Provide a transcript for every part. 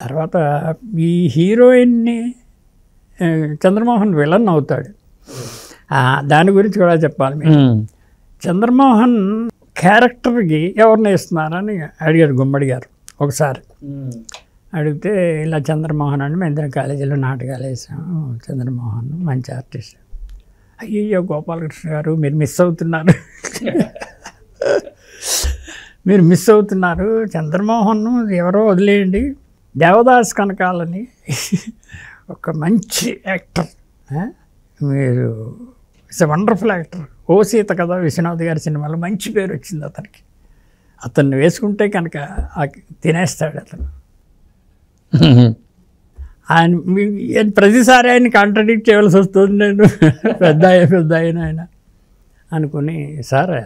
తర్వాత ఈ హీరోయిన్ని చంద్రమోహన్ విలన్ అవుతాడు. దాని గురించి కూడా చెప్పాలి మీరు. చంద్రమోహన్ క్యారెక్టర్కి ఎవరిని ఇస్తున్నారని అడిగారు గుమ్మడి గారు ఒకసారి. అడిగితే ఇలా చంద్రమోహన్ అని మేము ఇద్దరం కాలేజీలో నాటకాలు వేసాము, చంద్రమోహన్ మంచి ఆర్టిస్ట్. అయ్యో గోపాలకృష్ణ గారు మీరు మిస్ అవుతున్నారు, మీరు మిస్ అవుతున్నారు, చంద్రమోహన్ ఎవరో వదిలేయండి, దేవదాస్ కనకాలని ఒక మంచి యాక్టర్, మీరు ఇట్స్ ఎ వండర్ఫుల్ యాక్టర్. ఓ సీత కదా విశ్వనాథ్ గారి సినిమాలో మంచి పేరు వచ్చింది అతనికి, అతన్ని వేసుకుంటే కనుక తినేస్తాడు అతను. ఆయన ప్రతిసారి ఆయన కాంట్రడిక్ట్ చేయవలసి వస్తుంది. నేను పెద్ద ఆయన అనుకుని, సార్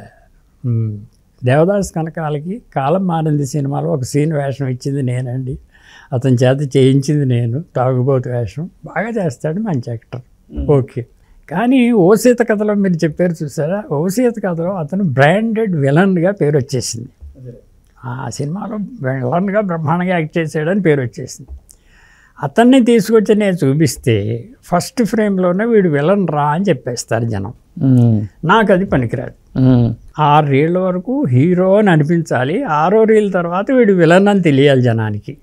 దేవదాస్ కనకాలకి కాలం మారింది సినిమాలో ఒక సీన్ వేషం ఇచ్చింది నేనండి, అతని చేత చేయించింది నేను, తాగుబోతు వేషం బాగా చేస్తాడు, మంచి యాక్టర్, ఓకే. కానీ ఓ సీత కథలో మీరు చెప్పారు చూసారా, ఓ సీత కథలో అతను బ్రాండెడ్ విలన్గా పేరు వచ్చేసింది. ఆ సినిమాలో విలన్గా బ్రహ్మాండంగా యాక్ట్ చేసాడని పేరు వచ్చేసింది. అతన్ని తీసుకొచ్చి నేను చూపిస్తే ఫస్ట్ ఫ్రేమ్లోనే వీడు విలన్ రా అని చెప్పేస్తారు జనం. నాకు అది పనికిరాదు. 6 రీళ్ళ వరకు హీరో అని అనిపించాలి, 6వ రీల్ తర్వాత వీడు విలన్ అని తెలియాలి జనానికి,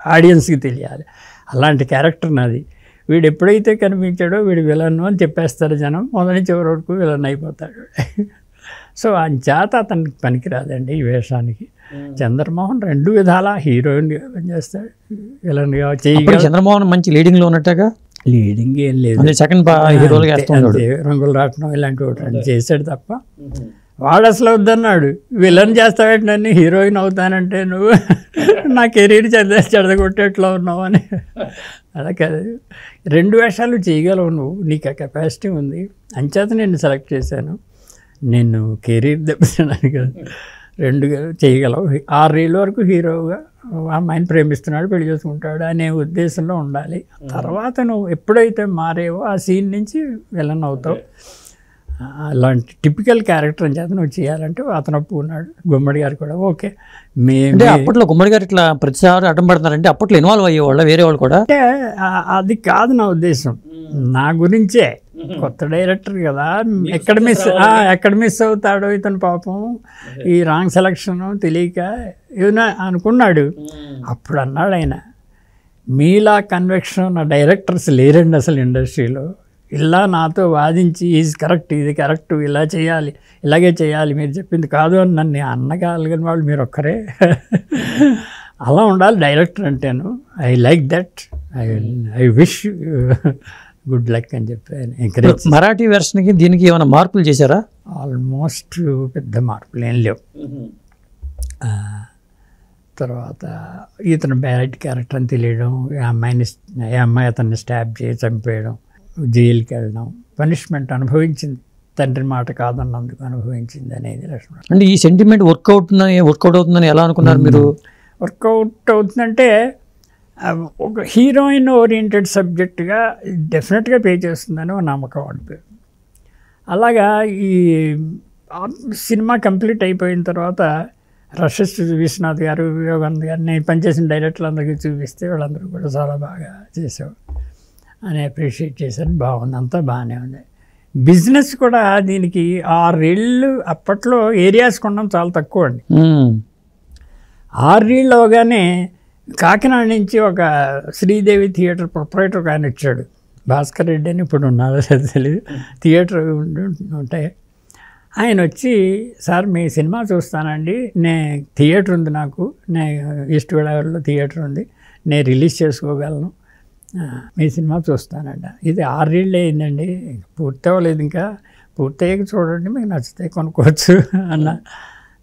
ఆడియన్స్కి తెలియాలి. అలాంటి క్యారెక్టర్ నాది. వీడు ఎప్పుడైతే కనిపించాడో వీడు విలన్ అని చెప్పేస్తారు జనం, మొదటి చివరి వరకు విలన్ అయిపోతాడు. సో అంచేత అతనికి పనికిరాదండి ఈ వేషానికి. చంద్రమోహన్ 2 విధాలా హీరోయిన్గా పనిచేస్తాడు, విలన్గా చేయగలడు. చంద్రమోహన్ మంచి లీడింగ్లో ఉన్నట్టుగా. లీడింగ్ ఏం లేదు, సెకండ్ హీరోలు రంగులు రావటం ఇలాంటి ఒకటి చేశాడు తప్ప. వాడు అసలు వద్దన్నాడు, విలన్ చేస్తావేంటి నన్ను, హీరోయిన్ అవుతానంటే నువ్వు నా కెరీర్ చెడగొట్టేట్లో ఉన్నావు అని. అలా కాదు, 2 వేషాలు చేయగలవు నువ్వు, నీకు ఆ కెపాసిటీ ఉంది, అంచేత నేను సెలెక్ట్ చేశాను. నేను కెరీర్ దెబ్బతిన్నాను కదా, 2 చేయగలవు. 6 రీళ్ళ వరకు హీరోగా అమ్మాయిని ప్రేమిస్తున్నాడు, పెళ్లి చేసుకుంటాడు అనే ఉద్దేశంలో ఉండాలి. తర్వాత నువ్వు ఎప్పుడైతే మారేవో ఆ సీన్ నుంచి విలన్ అవుతావు. అలాంటి టిపికల్ క్యారెక్టర్ అని చేత నువ్వు చేయాలంటే అతను ఒప్పుకున్నాడు. గుమ్మడి గారు కూడా ఓకే. అంటే అప్పట్లో గుమ్మడి గారు ఇట్లా ప్రతిసారి అడ్డం పడుతున్నారంటే అప్పట్లో ఇన్వాల్వ్ అయ్యేవాళ్ళ వేరే వాళ్ళు కూడా? అంటే అది కాదు నా ఉద్దేశం, నా గురించే. కొత్త డైరెక్టర్ కదా, ఎక్కడ మిస్ అవుతాడో ఇతను పాపం, ఈ రాంగ్ సెలక్షన్ తెలియక ఏమైనా అనుకున్నాడు. అప్పుడు అన్నాడు ఆయన, మీలా కన్వెక్షన్ ఉన్న డైరెక్టర్స్ లేరండి అసలు ఇండస్ట్రీలో, ఇలా నాతో వాదించి ఈజ్ కరెక్ట్, ఇది కరెక్ట్, ఇలా చేయాలి, ఇలాగే చేయాలి, మీరు చెప్పింది కాదు అని నన్ను అనగలిగిన వాళ్ళు మీరు ఒక్కరే. అలా ఉండాలి డైరెక్టర్ అంటేను. I like that, I wish good luck అని చెప్పి ఎంకరేజ్. మరాఠీ వెర్షన్కి దీనికి ఏమైనా మార్పులు చేశారా? ఆల్మోస్ట్ పెద్ద మార్పులు ఏం లేవు. తర్వాత ఇతను బ్యాడ్ క్యారెక్టర్ అని తెలియడం, ఈ అమ్మాయి అతన్ని స్టాబ్ చేసి చంపేయడం, జైలుకి వెళ్ళడం, పనిష్మెంట్ అనుభవించింది, తండ్రి మాట కాదన్నందుకు అనుభవించింది అనేది లక్ష్మణ్. అంటే ఈ సెంటిమెంట్ వర్కౌట్ అవుతుందని ఎలా అనుకున్నారు మీరు? వర్కౌట్ అవుతుందంటే ఒక హీరోయిన్ ఓరియంటెడ్ సబ్జెక్టుగా డెఫినెట్గా పే చేస్తుందని ఒక నమ్మకం వాడిపోయి. అలాగా ఈ సినిమా కంప్లీట్ అయిపోయిన తర్వాత రషెస్ విశ్వనాథ్ గారు, వివేకానంద్ గారు, నేను పనిచేసిన డైరెక్టర్లు అందరికీ చూపిస్తే వాళ్ళందరూ కూడా చాలా బాగా చేసావు అని అప్రిషియేట్ చేశాను. బాగుంది, అంతా బాగానే ఉంది. బిజినెస్ కూడా దీనికి 6 రీళ్ళు అప్పట్లో ఏరియాస్ కొనడం చాలా తక్కువ అండి. 6 రీళ్ళు అవగానే కాకినాడ నుంచి ఒక శ్రీదేవి థియేటర్ ప్రొపరేటర్ ఒక ఆయన వచ్చాడు, భాస్కర్ రెడ్డి అని, ఇప్పుడు ఉన్నారో తెలియదు, థియేటర్ ఉంటాయి. ఆయన వచ్చి, సార్ మీ సినిమా చూస్తానండి, థియేటర్ ఉంది నాకు, ఈస్ట్ గోదావరిలో థియేటర్ ఉంది, నేను రిలీజ్ చేసుకోగలను, మీ సినిమా చూస్తానంట. ఇది 6 రీళ్ళే అయిందండి, పూర్తి అవ్వలేదు, ఇంకా పూర్తయ్యాక చూడండి, మీకు నచ్చితే కొనుక్కోవచ్చు అన్న.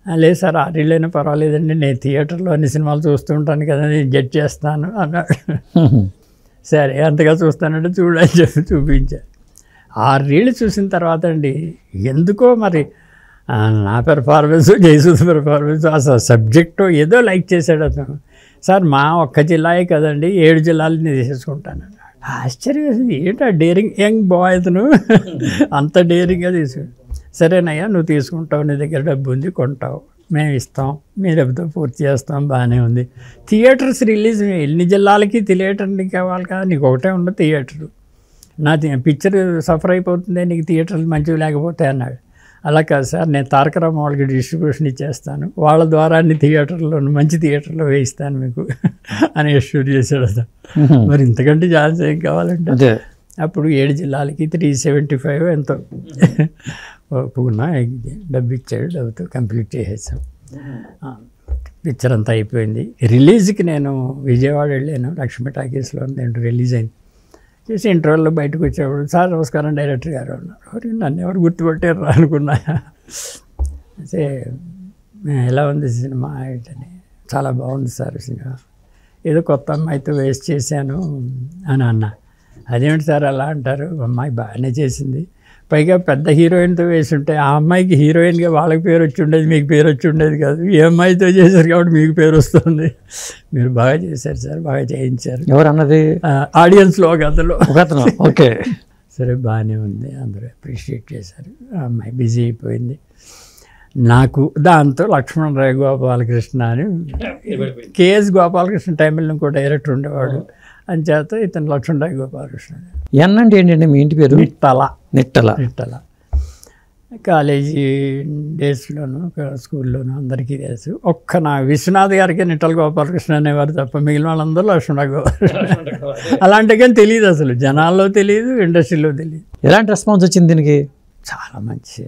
లేదు సార్ 6 రీళ్ళైనా పర్వాలేదండి, నేను థియేటర్లో అన్ని సినిమాలు చూస్తూ ఉంటాను కదా, నేను జడ్జ్ చేస్తాను అన్నాడు. సరే అంతగా చూస్తానంటే చూడని చెప్పి చూపించాను. 6 రీళ్ళు చూసిన తర్వాత అండి ఎందుకో మరి నా పెర్ఫార్మెన్స్, జయసుధ పెర్ఫార్మెన్స్, అసలు సబ్జెక్టు ఏదో లైక్ చేశాడు అతను. సార్ మా ఒక్క జిల్లాయే కదండి, 7 జిల్లాలు నేను తీసేసుకుంటాను. ఆశ్చర్యం వేసింది, ఏంటో డేరింగ్ యంగ్ బాయ్ అతను అంత డేరింగ్గా తీసుకు. సరేనయ్యా నువ్వు తీసుకుంటావు, నీ దగ్గర డబ్బు ఉంది, కొంటావు, మేము ఇస్తాం, మీరు ఎప్పుడో పూర్తి చేస్తాం, బాగానే ఉంది. థియేటర్స్ రిలీజ్ ఎన్ని జిల్లాలకి థియేటర్ని కావాలి కదా, నీకు ఒకటే ఉండదు థియేటరు. నా పిక్చర్ సఫర్ అయిపోతుంది, నీకు థియేటర్లు మంచివి లేకపోతే అన్నాడు. అలా కాదు సార్, నేను తారక రామ వాళ్ళకి డిస్ట్రిబ్యూషన్ ఇచ్చేస్తాను, వాళ్ళ ద్వారా అన్ని థియేటర్లో మంచి థియేటర్లో వేయిస్తాను మీకు అని ఎష్యూర్ చేశాడు అతను. మరి ఇంతకంటే ఛాన్స్ ఏం కావాలంటే అప్పుడు 7 జిల్లాలకి 375 ఎంతో ఒప్పుకున్నా, డబ్బు ఇచ్చాడు, డబ్బుతో కంప్లీట్ చేసేసాం. పిక్చర్ అంతా అయిపోయింది. రిలీజ్కి నేను విజయవాడ వెళ్ళాను, లక్ష్మీ టాకీస్లో నేను రిలీజ్ అయింది. చేసి ఇంటర్వెల్లో బయటకు వచ్చేవాడు, సార్ నమస్కారం డైరెక్టర్ గారు అన్నారు. నన్ను ఎవరు గుర్తుపట్టారు అనుకున్నా. అయితే ఎలా ఉంది సినిమా ఏంటని, చాలా బాగుంది సార్ సినిమా, ఏదో కొత్త అమ్మాయితో వేస్ట్ చేశాను అని అన్నా. అదేమిటి సార్ అలా అంటారు, అమ్మాయి బాగానే చేసింది, పైగా పెద్ద హీరోయిన్తో వేసి ఉంటే ఆ అమ్మాయికి హీరోయిన్గా వాళ్ళకి పేరు వచ్చి ఉండేది, మీకు పేరు వచ్చి ఉండేది కాదు. ఈ అమ్మాయితో చేశారు కాబట్టి మీకు పేరు వస్తుంది. మీరు బాగా చేశారు సార్, బాగా చేయించారు. ఎవరు అన్నది? ఆడియన్స్లో ఒక అతను. ఓకే, సరే బాగానే ఉంది, అందరూ అప్రిషియేట్ చేశారు. ఆ అమ్మాయి బిజీ అయిపోయింది. నాకు దాంతో లక్ష్మణరావు గోపాలకృష్ణ అని కేఎస్ గోపాలకృష్ణ టైంలో ఇంకో డైరెక్టర్ ఉండేవాడు, అంచేత ఇతను లక్ష్మణరావు గోపాలకృష్ణ. ఎన్ అంటే ఏంటండి మీ ఇంటి పేరు? నిట్టల. కాలేజీ డేస్లోను స్కూల్లోనూ అందరికీ తెలుసు. ఒక్క నా విశ్వనాథ్ గారికి నిట్టల గోపాలకృష్ణ అనేవారు తప్ప మిగిలిన వాళ్ళందరూ లక్ష్మణరావు గోపాలకృష్ణ. అలాంటి కానీ తెలియదు, అసలు జనాల్లో తెలియదు, ఇండస్ట్రీలో తెలియదు. ఎలాంటి రెస్పాన్స్ వచ్చింది దీనికి? చాలా మంచి